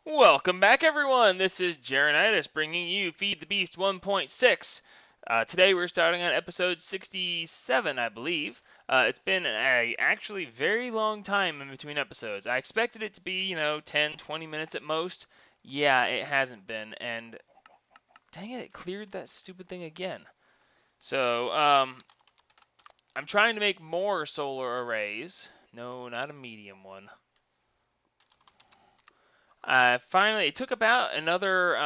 Welcome back, everyone. This is Jarenitis bringing you Feed the Beast 1.6. Today we're starting on episode 67, I believe. It's been a actually very long time in between episodes. I expected it to be, 10, 20 minutes at most. Yeah, it hasn't been, and dang it, it cleared that stupid thing again. So, I'm trying to make more solar arrays. No, not a medium one. Finally, it took about another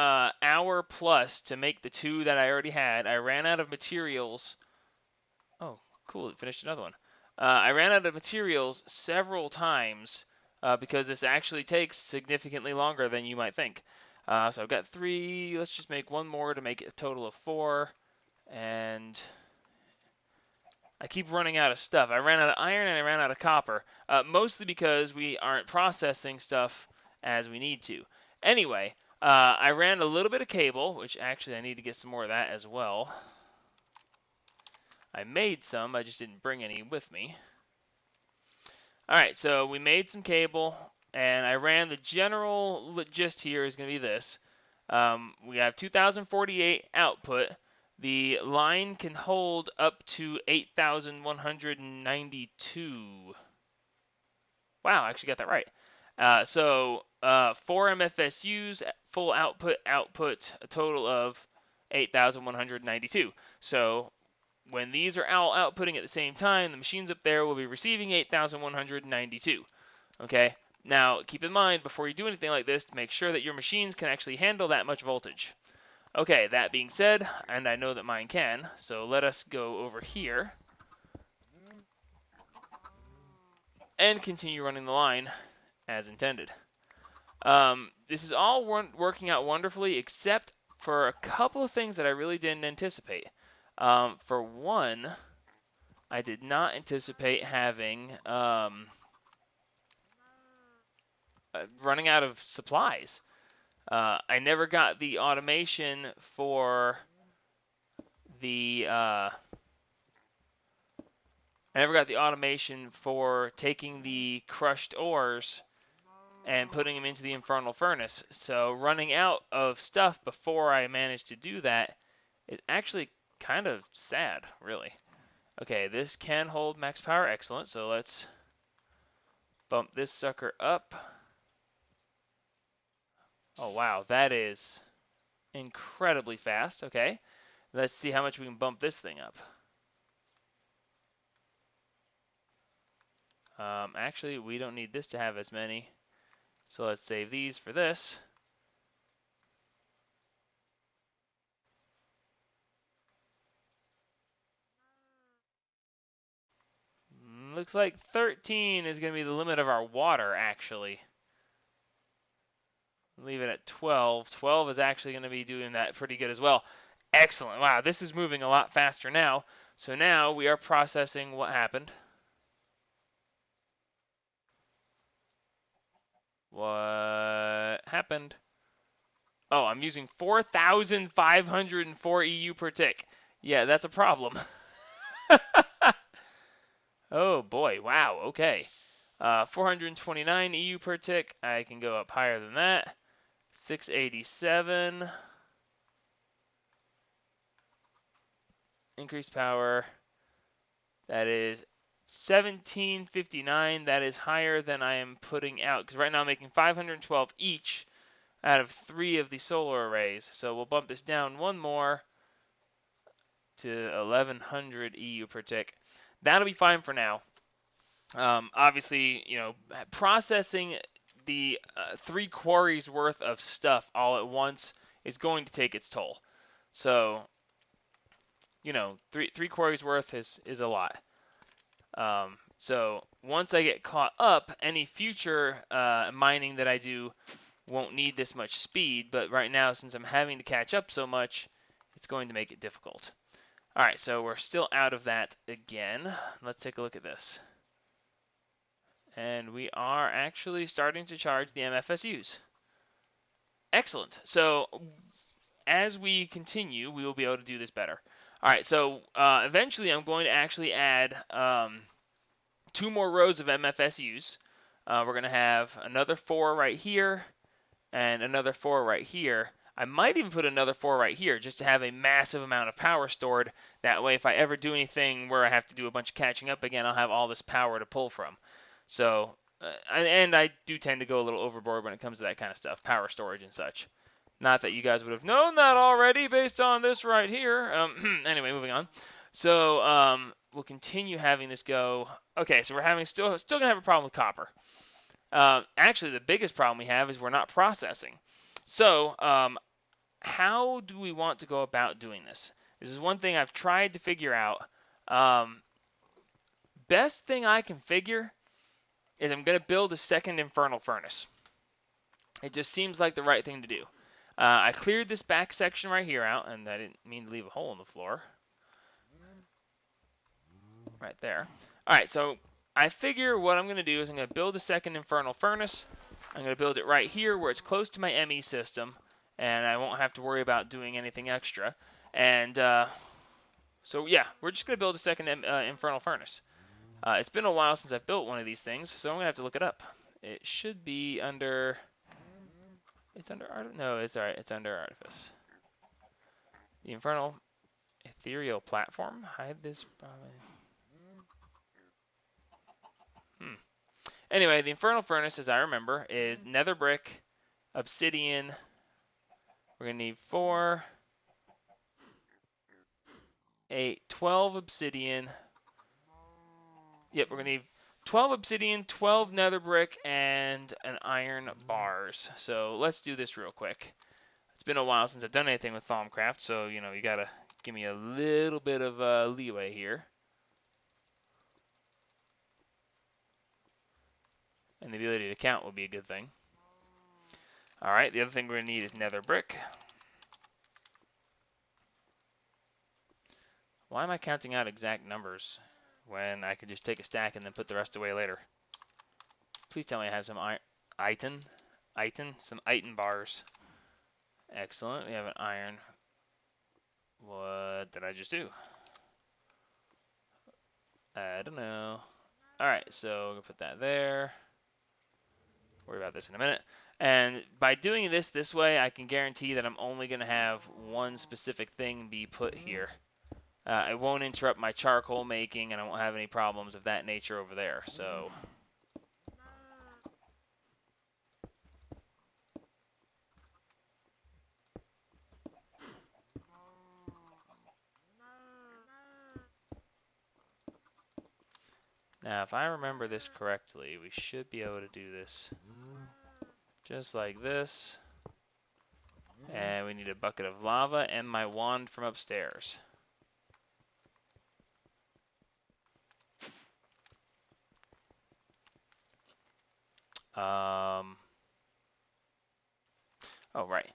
hour plus to make the two that I already had. I ran out of materials. Oh, cool, it finished another one. I ran out of materials several times because this actually takes significantly longer than you might think. So I've got 3. Let's just make one more to make it a total of 4. And I keep running out of stuff. I ran out of iron and I ran out of copper. Mostly because we aren't processing stuff as we need to. Anyway, I ran a little bit of cable, which actually I need to get some more of that as well. I made some, I just didn't bring any with me. Alright, so we made some cable, and I ran the general gist here is going to be this. We have 2048 output. The line can hold up to 8,192. Wow, I actually got that right. So 4 MFSUs, full output, a total of 8,192. So when these are all outputting at the same time, the machines up there will be receiving 8,192. Okay? Now, keep in mind, before you do anything like this, to make sure that your machines can actually handle that much voltage. Okay, that being said, and I know that mine can, so let us go over here and continue running the line as intended. This is all working out wonderfully, except for a couple of things that I really didn't anticipate. For one, I did not anticipate having running out of supplies. I never got the automation for taking the crushed ores and putting them into the infernal furnace. So running out of stuff before I managed to do that is actually kind of sad, really. Okay, this can hold max power, excellent. So let's bump this sucker up. Oh wow, that is incredibly fast. Okay, let's see how much we can bump this thing up. Actually, we don't need this to have as many. So let's save these for this. Looks like 13 is going to be the limit of our water, actually. Leave it at 12. 12 is actually going to be doing that pretty good as well. Excellent. Wow, this is moving a lot faster now. So now we are processing what happened. What happened? Oh, I'm using 4,504 EU per tick. Yeah, that's a problem. Oh boy, wow, okay. 429 EU per tick. I can go up higher than that. 687. Increased power. That is 1759. That is higher than I am putting out. Because right now I'm making 512 each out of 3 of the solar arrays. So we'll bump this down one more to 1100 EU per tick. That'll be fine for now. Obviously, processing the 3 quarries worth of stuff all at once is going to take its toll. So, three quarries worth is a lot. So once I get caught up, any future mining that I do won't need this much speed. But right now, since I'm having to catch up so much, it's going to make it difficult. All right, so we're still out of that again. Let's take a look at this. And we are actually starting to charge the MFSUs. Excellent. So as we continue, we will be able to do this better. All right, so eventually I'm going to actually add 2 more rows of MFSUs. We're going to have another 4 right here, and another 4 right here. I might even put another 4 right here just to have a massive amount of power stored. That way, if I ever do anything where I have to do a bunch of catching up again, I'll have all this power to pull from. So, and I do tend to go a little overboard when it comes to that kind of stuff, power storage and such. Not that you guys would have known that already based on this right here. Anyway, moving on. So we'll continue having this go. Okay, so we're having still gonna have a problem with copper. Actually, the biggest problem we have is we're not processing. So how do we want to go about doing this? This is one thing I've tried to figure out. Best thing I can figure is I'm going to build a second infernal furnace. It just seems like the right thing to do. I cleared this back section right here out, and I didn't mean to leave a hole in the floor. Right there. Alright, so I figure what I'm going to do is I'm going to build a second infernal furnace. I'm going to build it right here where it's close to my ME system, and I won't have to worry about doing anything extra. And so yeah, we're just going to build a second infernal furnace. It's been a while since I've built one of these things, so I'm going to have to look it up. It should be under... It's under art. No, it's alright. It's under artifice. The infernal ethereal platform. Hide this. Probably. Anyway, the infernal furnace, as I remember, is nether brick, obsidian. We're gonna need 4, 8, 12 obsidian. Yep, we're gonna need 12 obsidian, 12 nether brick, and an iron bars. So let's do this real quick. It's been a while since I've done anything with Thaumcraft, so you know you gotta give me a little bit of leeway here. And the ability to count will be a good thing. Alright, the other thing we're going to need is nether brick. Why am I counting out exact numbers when I could just take a stack and then put the rest away later? Please tell me I have some some iron bars. Excellent, we have an iron. What did I just do? I don't know. Alright, so we're going to put that there. Worry about this in a minute. And by doing this way, I can guarantee that I'm only going to have one specific thing be put here. It won't interrupt my charcoal making, and I won't have any problems of that nature over there. So now, if I remember this correctly, we should be able to do this just like this. And we need a bucket of lava and my wand from upstairs. Oh, right.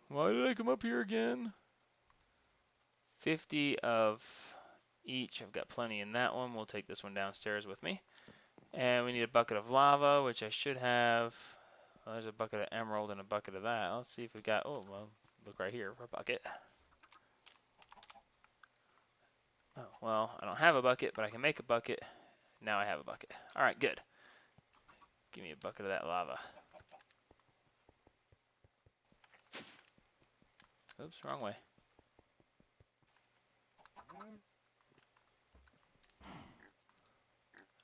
Why did I come up here again? 50 of each. I've got plenty in that one. We'll take this one downstairs with me. And we need a bucket of lava, which I should have. Well, there's a bucket of emerald and a bucket of that. Let's see if we got... Oh, well, look right here for a bucket. Oh, well, I don't have a bucket, but I can make a bucket. Now I have a bucket. All right, good. Give me a bucket of that lava. Oops, wrong way.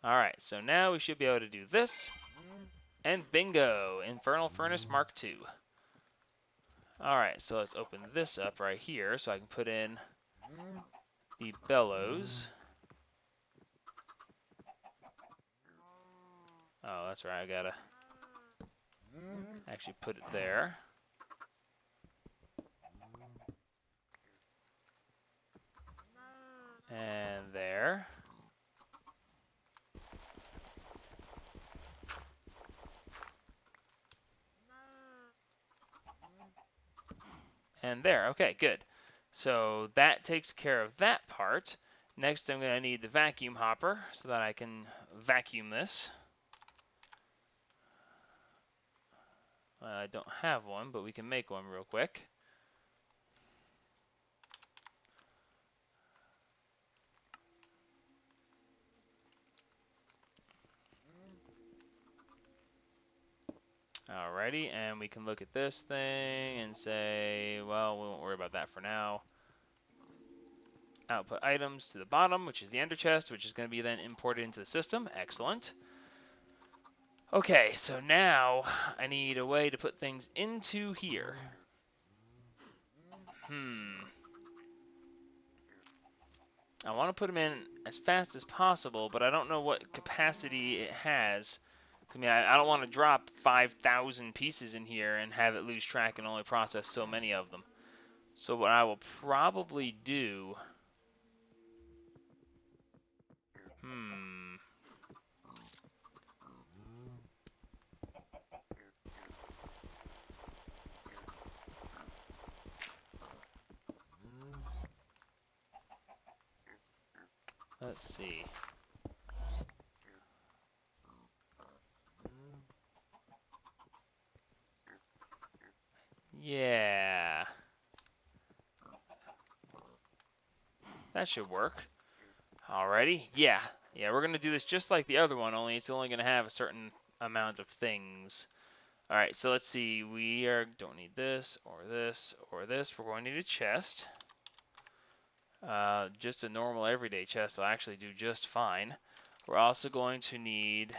All right, so now we should be able to do this. And bingo, Infernal Furnace Mark II. All right, so let's open this up right here so I can put in the bellows. Oh, that's right, I gotta actually put it there. And there. And there, okay, good. So that takes care of that part. Next, I'm gonna need the vacuum hopper so that I can vacuum this. I don't have one, but we can make one real quick. Alrighty, and we can look at this thing and say, well, we won't worry about that for now. Output items to the bottom, which is the ender chest, which is going to be then imported into the system. Excellent. Okay, so now I need a way to put things into here. I want to put them in as fast as possible, but I don't know what capacity it has. I mean, I don't want to drop 5,000 pieces in here and have it lose track and only process so many of them. So what I will probably do... Let's see. Yeah. That should work. Alrighty. Yeah. Yeah, we're going to do this just like the other one, only it's only going to have a certain amount of things. Alright, so let's see. We don't need this, or this, or this. We're going to need a chest. Just a normal everyday chest will actually do just fine. We're also going to need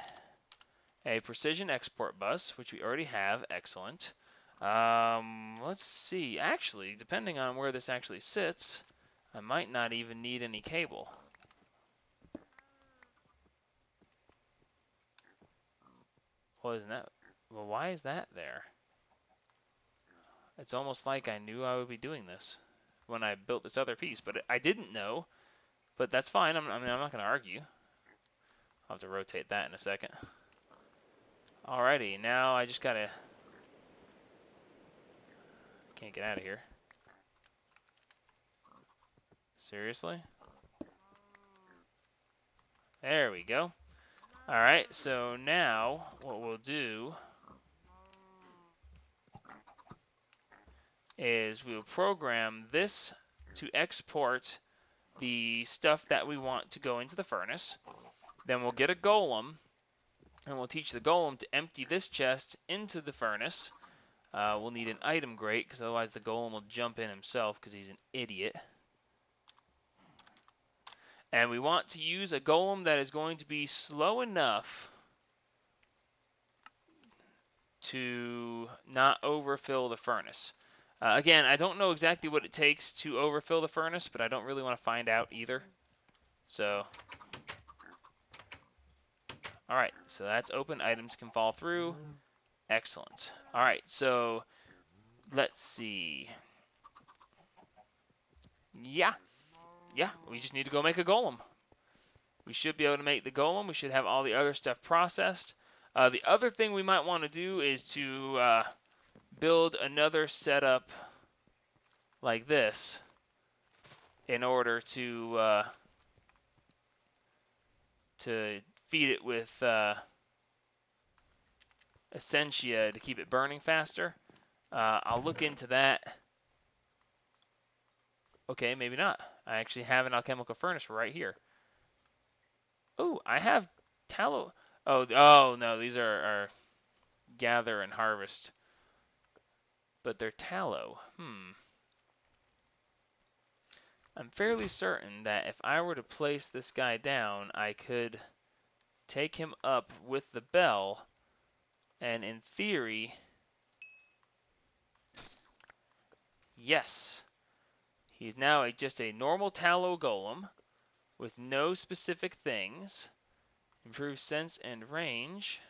a precision export bus, which we already have. Excellent. Let's see. Actually, depending on where this actually sits, I might not even need any cable. Well, isn't that? Well, why is that there? It's almost like I knew I would be doing this when I built this other piece, but I didn't know. But that's fine. I mean, I'm not going to argue. I'll have to rotate that in a second. Alrighty, now I just gotta... Can't get out of here. Seriously? There we go. Alright, so now what we'll do is we'll program this to export the stuff that we want to go into the furnace. Then we'll get a golem, and we'll teach the golem to empty this chest into the furnace. We'll need an item grate, because otherwise the golem will jump in himself, because he's an idiot. And we want to use a golem that is going to be slow enough to not overfill the furnace. Again, I don't know exactly what it takes to overfill the furnace, but I don't really want to find out either. So, alright, so that's open. Items can fall through. Excellent. Alright, so let's see. Yeah, we just need to go make a golem. We should be able to make the golem. We should have all the other stuff processed. The other thing we might want to do is to build another setup like this in order to feed it with Essentia to keep it burning faster. I'll look into that. Okay, maybe not. I actually have an alchemical furnace right here. Oh, I have tallow. Oh no, these are gather and harvest. But they're tallow. I'm fairly certain that if I were to place this guy down, I could take him up with the bell, and in theory, yes, he's now just a normal tallow golem with no specific things. Improves sense and range.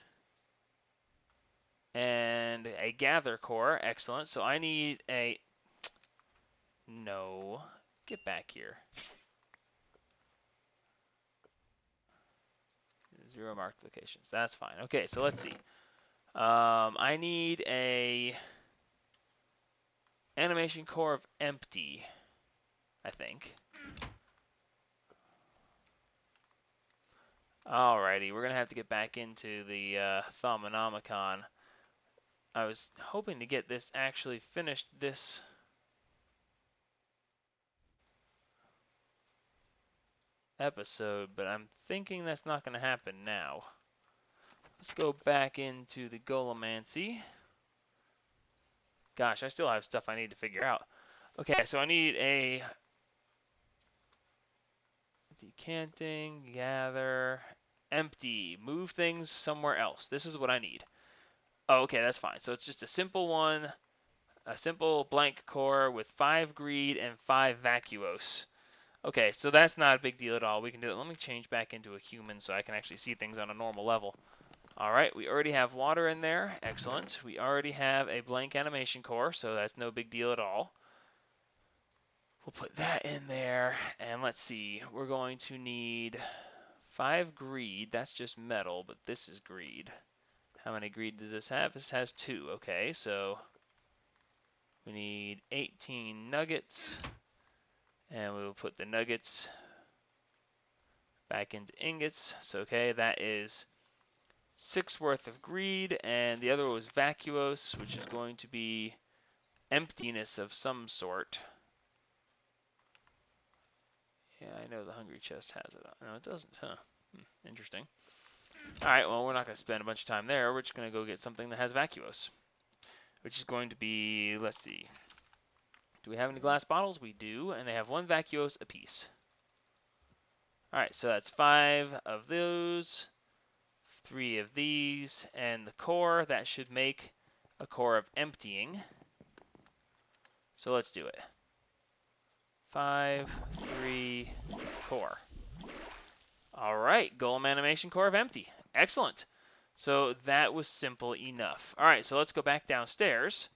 And a gather core. Excellent. So I need a... No. Get back here. 0 marked locations. That's fine. Okay, so let's see. I need a animation core of empty, I think. Alrighty, we're going to have to get back into the Thaumonomicon. I was hoping to get this actually finished this episode, but I'm thinking that's not going to happen now. Let's go back into the Golemancy. Gosh, I still have stuff I need to figure out. Okay, so I need a decanting, gather, empty, move things somewhere else. This is what I need. Oh, okay, that's fine. So it's just a simple one, a simple blank core with 5 greed and 5 vacuos. Okay, so that's not a big deal at all. We can do it. Let me change back into a human so I can actually see things on a normal level. All right, we already have water in there. Excellent. We already have a blank animation core, so that's no big deal at all. We'll put that in there, and let's see. We're going to need 5 greed. That's just metal, but this is greed. How many greed does this have? This has 2. Okay, so we need 18 nuggets, and we will put the nuggets back into ingots. So, okay, that is 6 worth of greed, and the other was vacuos, which is going to be emptiness of some sort. Yeah, I know the hungry chest has it. No, it doesn't, huh? Interesting. Alright, well, we're not going to spend a bunch of time there. We're just going to go get something that has vacuos, which is going to be, let's see. Do we have any glass bottles? We do, and they have 1 vacuos apiece. Alright, so that's 5 of those, 3 of these, and the core, that should make a core of emptying. So let's do it. 5, 3, core. Alright, golem animation core of empty. Excellent. So that was simple enough. Alright, so let's go back downstairs.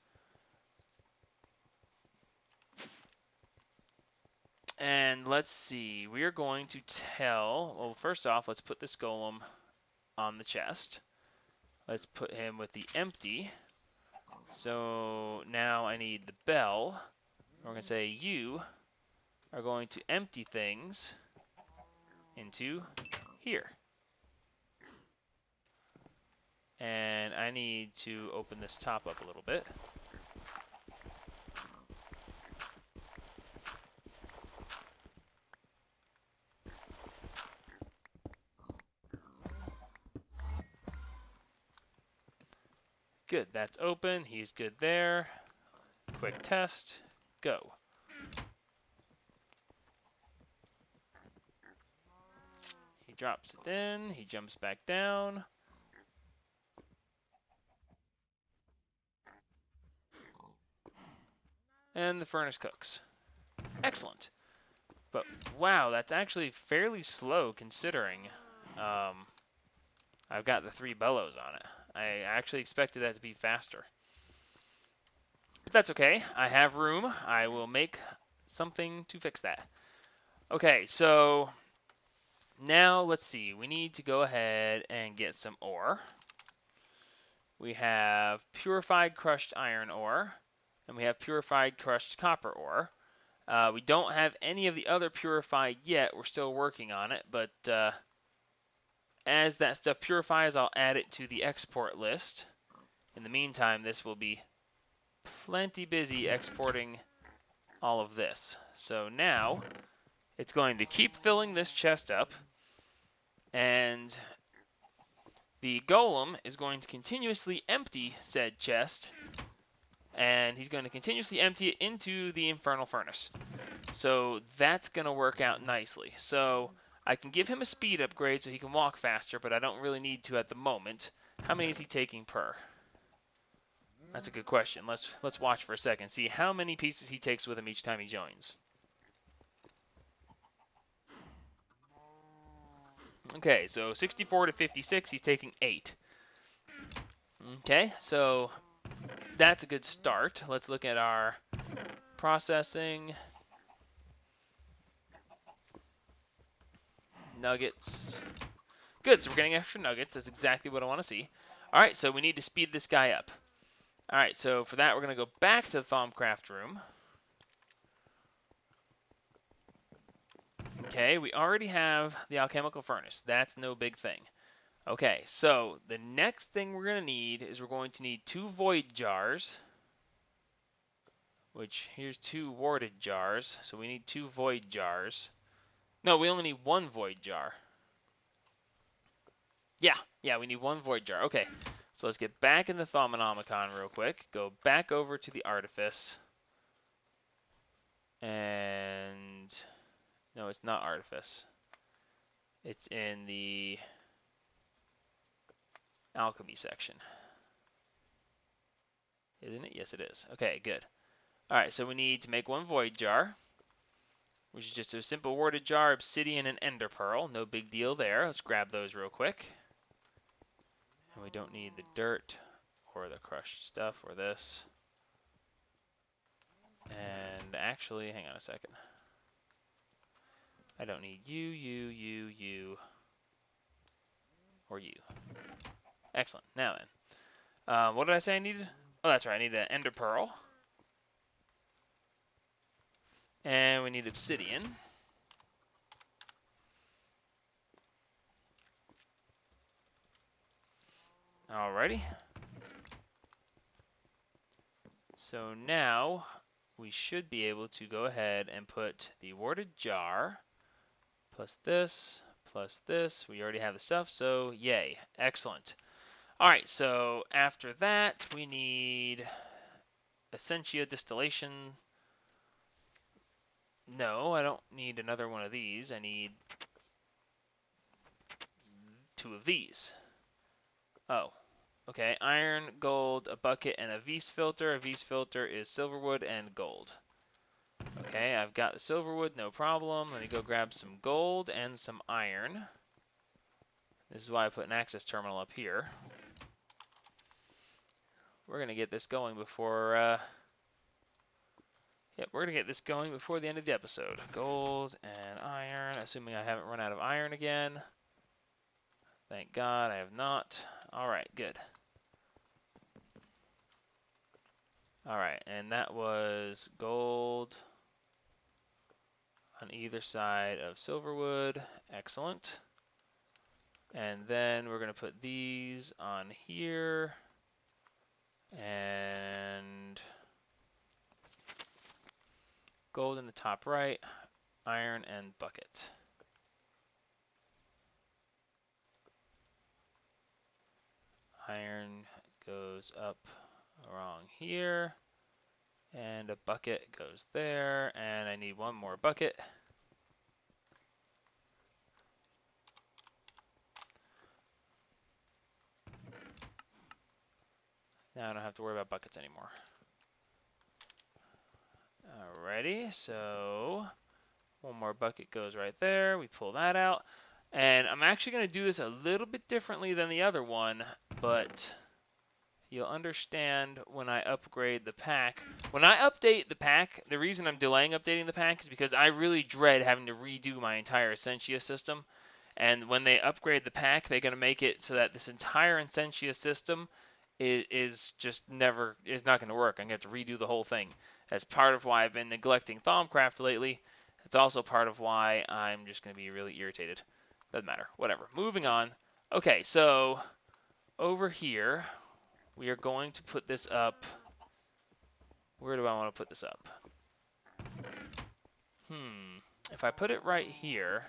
And let's see, we are going to tell, well, first off, let's put this golem on the chest. Let's put him with the empty. So now I need the bell. We're going to say you are going to empty things into here. And I need to open this top up a little bit. Good, that's open. He's good there. Quick test. Go. He drops it in. He jumps back down. And the furnace cooks. Excellent. But wow, that's actually fairly slow considering I've got the 3 bellows on it. I actually expected that to be faster. But that's okay. I have room. I will make something to fix that. Okay, so now let's see. We need to go ahead and get some ore. We have purified crushed iron ore, and we have purified crushed copper ore. We don't have any of the other purified yet. We're still working on it, but as that stuff purifies, I'll add it to the export list. In the meantime, this will be plenty busy exporting all of this. So now it's going to keep filling this chest up, and the golem is going to continuously empty said chest, and he's going to continuously empty it into the infernal furnace. So that's going to work out nicely. So I can give him a speed upgrade so he can walk faster, but I don't really need to at the moment. How many is he taking per? That's a good question. Let's watch for a second. See how many pieces he takes with him each time he joins. Okay, so 64 to 56, he's taking 8. Okay, so that's a good start. Let's look at our processing. Nuggets. Good, so we're getting extra nuggets. That's exactly what I want to see. All right, so we need to speed this guy up. All right, so for that, we're going to go back to the Thaumcraft room. Okay, we already have the alchemical furnace. That's no big thing. Okay, so the next thing we're going to need is we're going to need 2 void jars. Which, here's 2 warded jars. So we need 2 void jars. No, we only need 1 void jar. Yeah, we need 1 void jar. Okay, So let's get back in the Thaumonomicon real quick. Go back over to the Artifice. And no, it's not Artifice. It's in the Alchemy section. Isn't it? Yes, it is. Okay, good. Alright, so we need to make one Void Jar, which is just a simple warded jar, obsidian, and ender pearl. No big deal there. Let's grab those real quick. And we don't need the dirt or the crushed stuff or this. And actually, hang on a second. I don't need you, or you. Excellent. Now then. What did I say I needed? Oh, that's right. I need an ender pearl. And we need obsidian. Alrighty. So now we should be able to go ahead and put the warded jar plus this, plus this. We already have the stuff, so yay. Excellent. Alright, so after that, we need Essentia Distillation. No, I don't need another one of these. I need 2 of these. Oh, okay. Iron, gold, a bucket, and a Vise filter. A Vise filter is silverwood and gold. Okay, I've got the silverwood, no problem. Let me go grab some gold and some iron. This is why I put an access terminal up here. We're going to get this going before... Yep, we're going to get this going before the end of the episode. Gold and iron, assuming I haven't run out of iron again. Thank God I have not. Alright, good. Alright, and that was gold on either side of silverwood. Excellent. And then we're going to put these on here. And gold in the top right, iron and bucket. Iron goes up along here, and a bucket goes there, and I need one more bucket. Now I don't have to worry about buckets anymore. Alrighty, so one more bucket goes right there. We pull that out. And I'm actually going to do this a little bit differently than the other one, but you'll understand when I upgrade the pack. When I update the pack, the reason I'm delaying updating the pack is because I really dread having to redo my entire Essentia system. And when they upgrade the pack, they're going to make it so that this entire Essentia system is not going to work. I'm going to have to redo the whole thing. That's part of why I've been neglecting Thaumcraft lately. It's also part of why I'm just going to be really irritated. Doesn't matter. Whatever. Moving on. Okay, so over here, we are going to put this up. Where do I want to put this up? If I put it right here,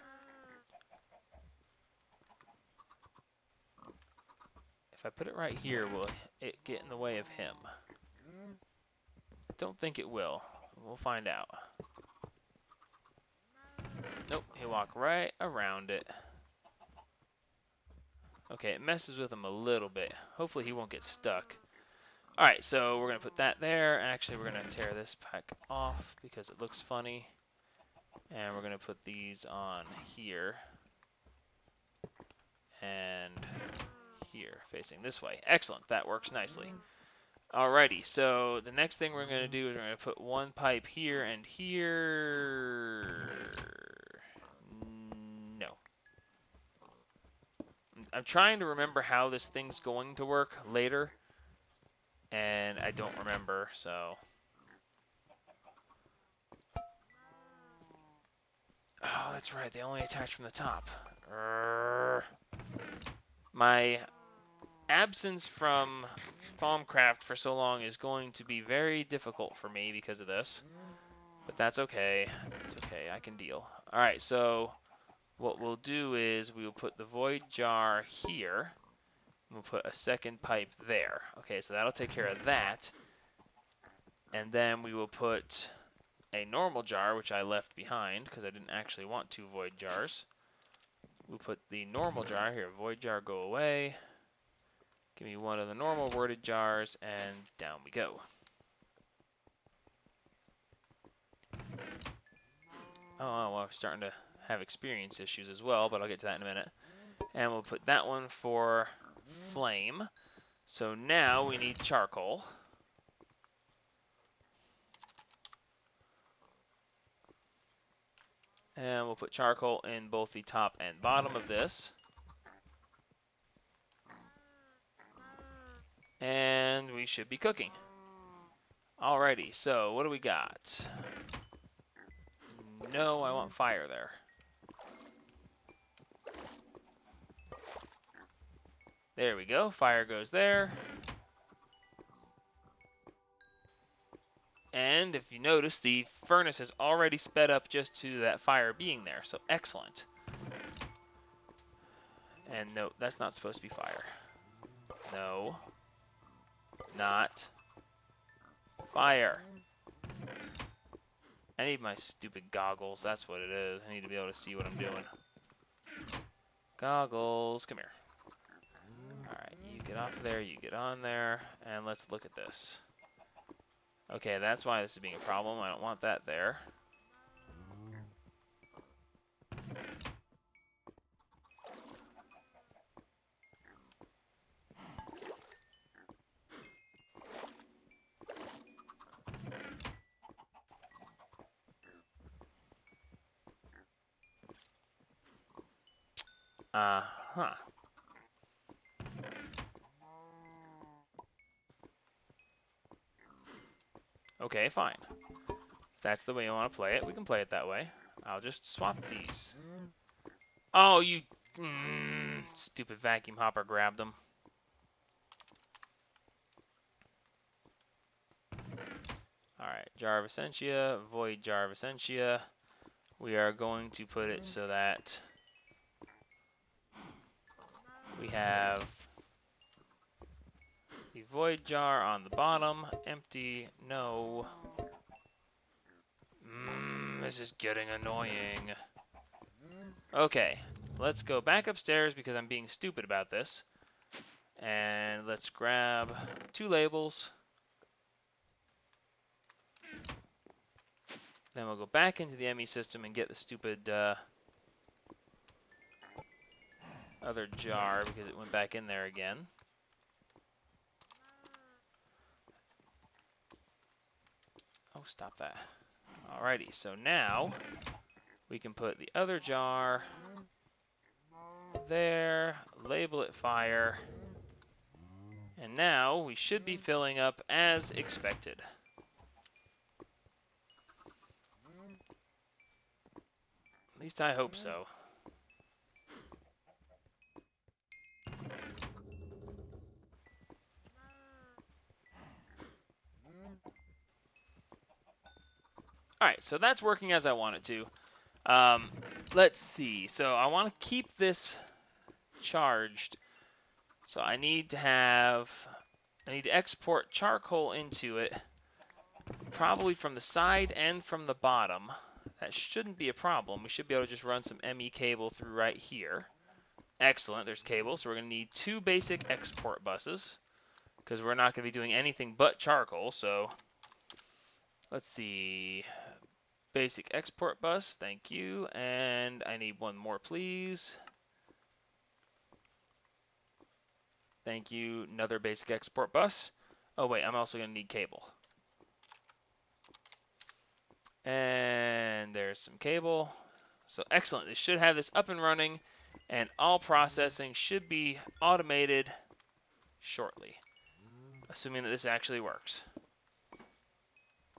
will it get in the way of him? I don't think it will. We'll find out. Nope, he'll walk right around it. Okay, it messes with him a little bit. Hopefully he won't get stuck. Alright, so we're going to put that there. Actually, we're going to tear this pack off because it looks funny. And we're going to put these on here. And here, facing this way. Excellent, that works nicely. Alrighty, so the next thing we're going to do is we're going to put one pipe here and here. No. I'm trying to remember how this thing's going to work later, and I don't remember, so... Oh, that's right, they only attach from the top. My absence from Thaumcraft for so long is going to be very difficult for me because of this. But that's okay. It's okay, I can deal. Alright, so what we'll do is we'll put the void jar here. We'll put a second pipe there. Okay, so that'll take care of that. And then we will put a normal jar, which I left behind because I didn't actually want 2 void jars. We'll put the normal jar here. Void jar, go away. Give me one of the normal worded jars, and down we go. Oh, well, we're starting to have experience issues as well, but I'll get to that in a minute. And we'll put that one for flame. So now we need charcoal. And we'll put charcoal in both the top and bottom of this. And we should be cooking. Alrighty, so what do we got? No, I want fire there. There we go, fire goes there. And if you notice, the furnace has already sped up just to that fire being there, so excellent. And no, that's not supposed to be fire. No. Not. Fire. I need my stupid goggles, that's what it is. I need to be able to see what I'm doing. Goggles, come here. Alright, you get off of there, you get on there, and let's look at this. Okay, that's why this is being a problem. I don't want that there. Uh-huh. Okay, fine. If that's the way you want to play it, we can play it that way. I'll just swap these. Oh, you... stupid vacuum hopper grabbed them. Alright, jar of essentia, void jar of essentia. We are going to put it so that we have the void jar on the bottom, empty, no. This is getting annoying. Okay, let's go back upstairs because I'm being stupid about this. And let's grab 2 labels. Then we'll go back into the ME system and get the stupid other jar because it went back in there again. Oh, stop that. Alrighty, so now we can put the other jar there, label it fire, and now we should be filling up as expected. At least I hope so. Alright, so that's working as I want it to. Let's see. So I want to keep this charged. So I need to export charcoal into it, probably from the side and from the bottom. That shouldn't be a problem. We should be able to just run some ME cable through right here. Excellent, there's cable. So we're going to need 2 basic export buses, because we're not going to be doing anything but charcoal. So let's see. Basic export bus, thank you. And I need 1 more, please. Thank you, another basic export bus. Oh wait, I'm also going to need cable. And there's some cable. So excellent, this should have this up and running, and all processing should be automated shortly, assuming that this actually works.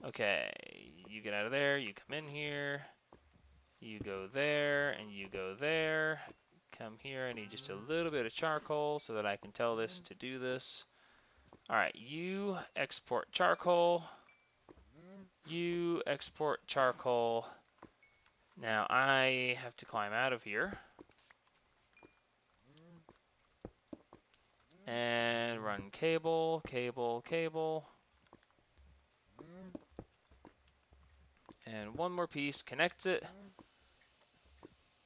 Okay, you get out of there, you come in here, you go there, and you go there. Come here, I need just a little bit of charcoal so that I can tell this to do this. Alright, you export charcoal. You export charcoal. Now I have to climb out of here. And run cable, cable, cable. And one more piece connects it.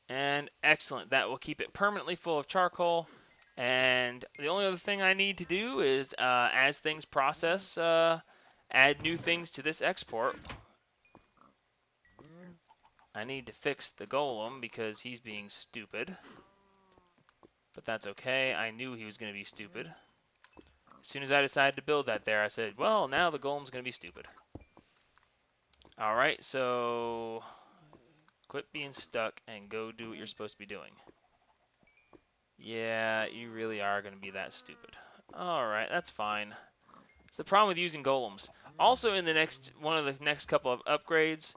And excellent. That will keep it permanently full of charcoal. And the only other thing I need to do is, as things process, add new things to this export. I need to fix the golem because he's being stupid. But that's okay. I knew he was going to be stupid. As soon as I decided to build that there, I said, well, now the golem's going to be stupid. Alright, so quit being stuck and go do what you're supposed to be doing. Yeah, you really are going to be that stupid. Alright, that's fine. It's the problem with using golems. Also, in the one of the next couple of upgrades,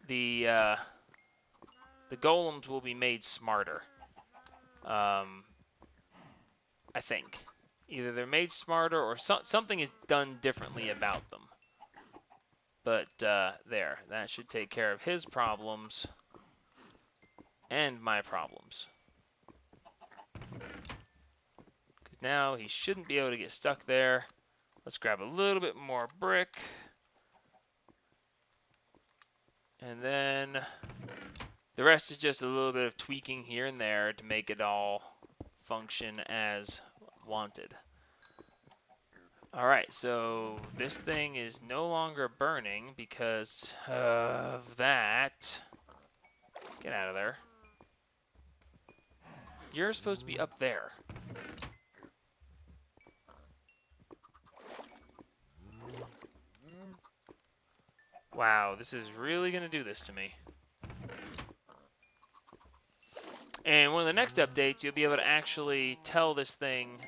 the golems will be made smarter. I think. Either they're made smarter or something is done differently about them. But there, that should take care of his problems and my problems. Now he shouldn't be able to get stuck there. Let's grab a little bit more brick. And then the rest is just a little bit of tweaking here and there to make it all function as wanted. Alright, so this thing is no longer burning because of that. Get out of there. You're supposed to be up there. Wow, this is really going to do this to me. And one of the next updates, you'll be able to actually tell this thing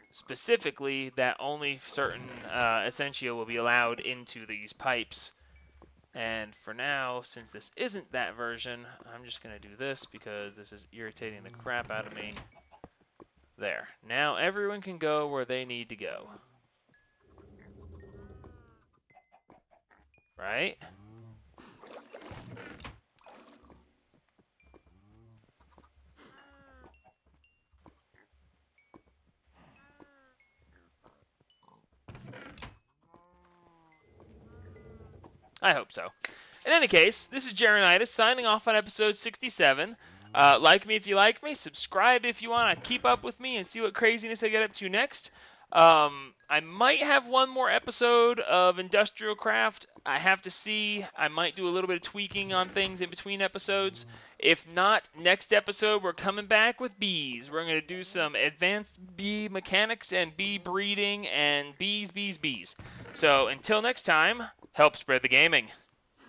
specifically that only certain essentia will be allowed into these pipes. And for now, since this isn't that version, I'm just going to do this because this is irritating the crap out of me. There. Now everyone can go where they need to go. Right? I hope so. In any case, this is Jeronitis signing off on episode 67. Like me if you like me. Subscribe if you want to keep up with me and see what craziness I get up to next. I might have one more episode of Industrial Craft. I have to see. I might do a little bit of tweaking on things in between episodes. If not, next episode we're coming back with bees. We're going to do some advanced bee mechanics and bee breeding and bees. So until next time, help spread the gaming.